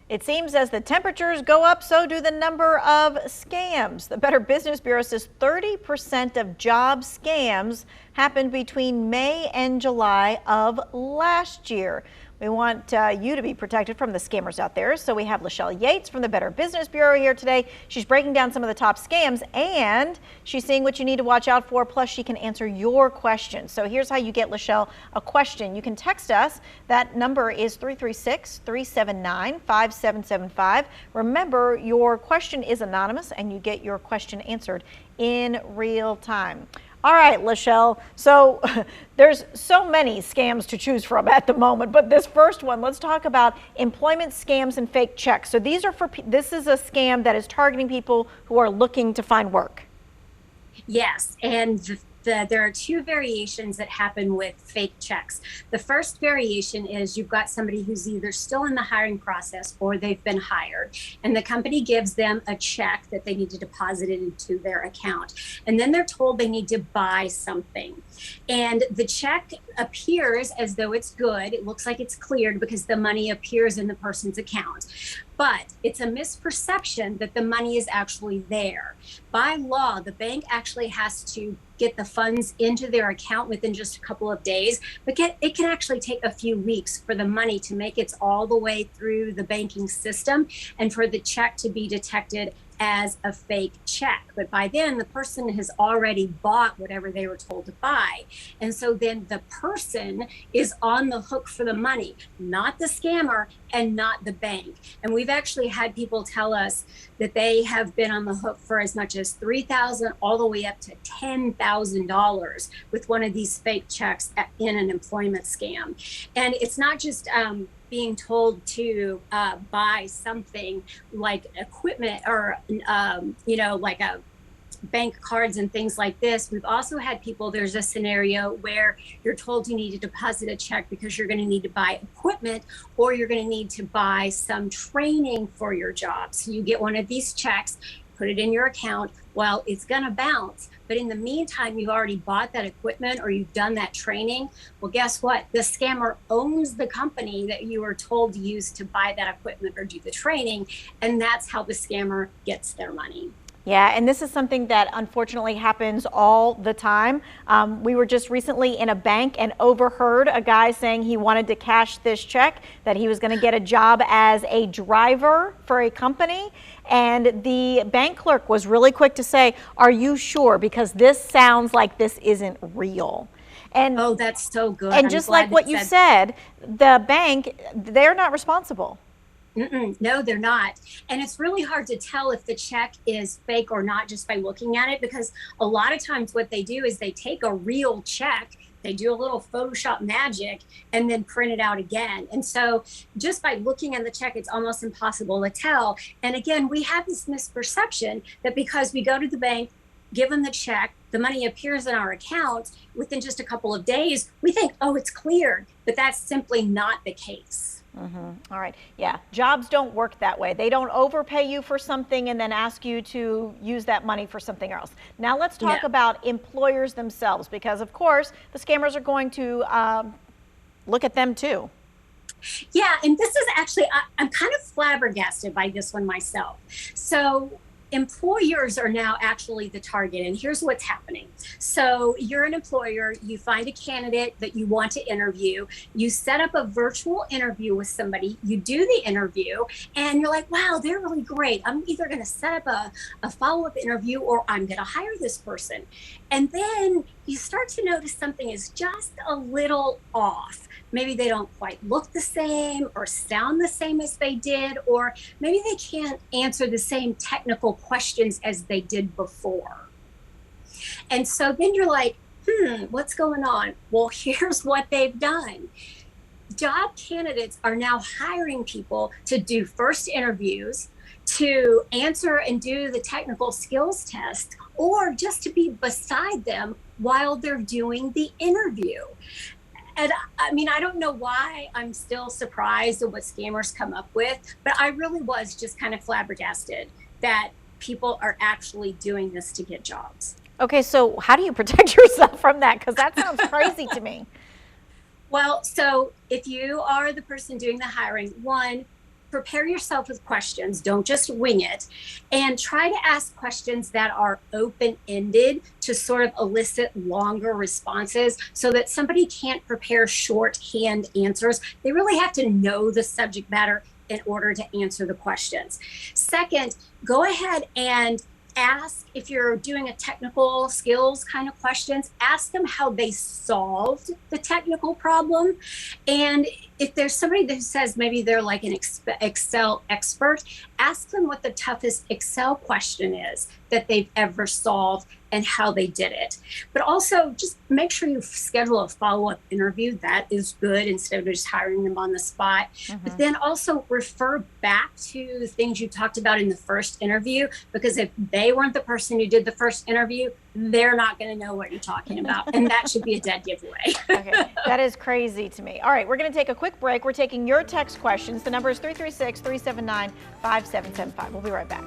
It seems as the temperatures go up, so do the number of scams. The Better Business Bureau says 30% of job scams happened between May and July of last year. We want you to be protected from the scammers out there. So we have Lechelle Yates from the Better Business Bureau here today. She's breaking down some of the top scams and she's seeing what you need to watch out for. Plus, she can answer your questions. So here's how you get Lechelle a question. You can text us. That number is 336-379-5775. Remember, your question is anonymous and you get your question answered in real time. All right, Lechelle, so there's so many scams to choose from at the moment, but this first one, let's talk about employment scams and fake checks. So this is a scam that is targeting people who are looking to find work. Yes, and there are two variations that happen with fake checks. The first variation is you've got somebody who's either still in the hiring process or they've been hired, and the company gives them a check that they need to deposit it into their account. And then they're told they need to buy something. And the check appears as though it's good. It looks like it's cleared because the money appears in the person's account. But it's a misperception that the money is actually there. By law, the bank actually has to get the funds into their account within just a couple of days, but it can actually take a few weeks for the money to make it all the way through the banking system and for the check to be detected as a fake check. But by then the person has already bought whatever they were told to buy. And so then the person is on the hook for the money, not the scammer and not the bank. And we've actually had people tell us that they have been on the hook for as much as $3,000 all the way up to $10,000 with one of these fake checks in an employment scam. And it's not just being told to buy something like equipment or, like a bank cards and things like this. We've also had people, there's a scenario where you're told you need to deposit a check because you're going to need to buy equipment or you're going to need to buy some training for your job. So you get one of these checks, put it in your account. Well, it's going to bounce. But in the meantime, you've already bought that equipment or you've done that training. Well, guess what? The scammer owns the company that you were told to use to buy that equipment or do the training. And that's how the scammer gets their money. Yeah, and this is something that unfortunately happens all the time. We were just recently in a bank and overheard a guy saying he wanted to cash this check, that he was going to get a job as a driver for a company. And the bank clerk was really quick to say, "Are you sure? Because this sounds like this isn't real." And oh, that's so good. And just like what you said, the bank, they're not responsible. No, they're not. And it's really hard to tell if the check is fake or not just by looking at it, because a lot of times what they do is they take a real check, they do a little Photoshop magic and then print it out again. And so just by looking at the check, it's almost impossible to tell. And again, we have this misperception that because we go to the bank, give them the check, the money appears in our account within just a couple of days, we think, oh, it's cleared, but that's simply not the case. All right. Yeah. Jobs don't work that way. They don't overpay you for something and then ask you to use that money for something else. Now let's talk about employers themselves, because of course the scammers are going to look at them too. Yeah. And this is actually, I'm kind of flabbergasted by this one myself. So employers are now actually the target, and here's what's happening. So you're an employer, you find a candidate that you want to interview, you set up a virtual interview with somebody, you do the interview, and you're like, wow, they're really great. I'm either going to set up a follow-up interview or I'm going to hire this person. And then you start to notice something is just a little off. Maybe they don't quite look the same or sound the same as they did, or maybe they can't answer the same technical questions as they did before. And so then you're like, what's going on? Well, here's what they've done. Job candidates are now hiring people to do first interviews, to answer and do the technical skills test, or just to be beside them while they're doing the interview. And I mean, I don't know why I'm still surprised at what scammers come up with, but I really was just kind of flabbergasted that people are actually doing this to get jobs. Okay, so how do you protect yourself from that? Because that sounds crazy to me. Well, so if you are the person doing the hiring, one, prepare yourself with questions. Don't just wing it. And try to ask questions that are open ended to sort of elicit longer responses so that somebody can't prepare shorthand answers. They really have to know the subject matter in order to answer the questions. Second, go ahead and ask, if you're doing a technical skills kind of questions, ask them how they solved the technical problem. And if there's somebody that says maybe they're like an Excel expert, ask them what the toughest Excel question is that they've ever solved and how they did it. But also just make sure you schedule a follow-up interview. That is good, instead of just hiring them on the spot. But then also refer back to things you talked about in the first interview, because if they weren't the person who did the first interview, they're not going to know what you're talking about. And that should be a dead giveaway. Okay, that is crazy to me. All right, we're going to take a quick break. We're taking your text questions. The number is 336-379-5775. We'll be right back.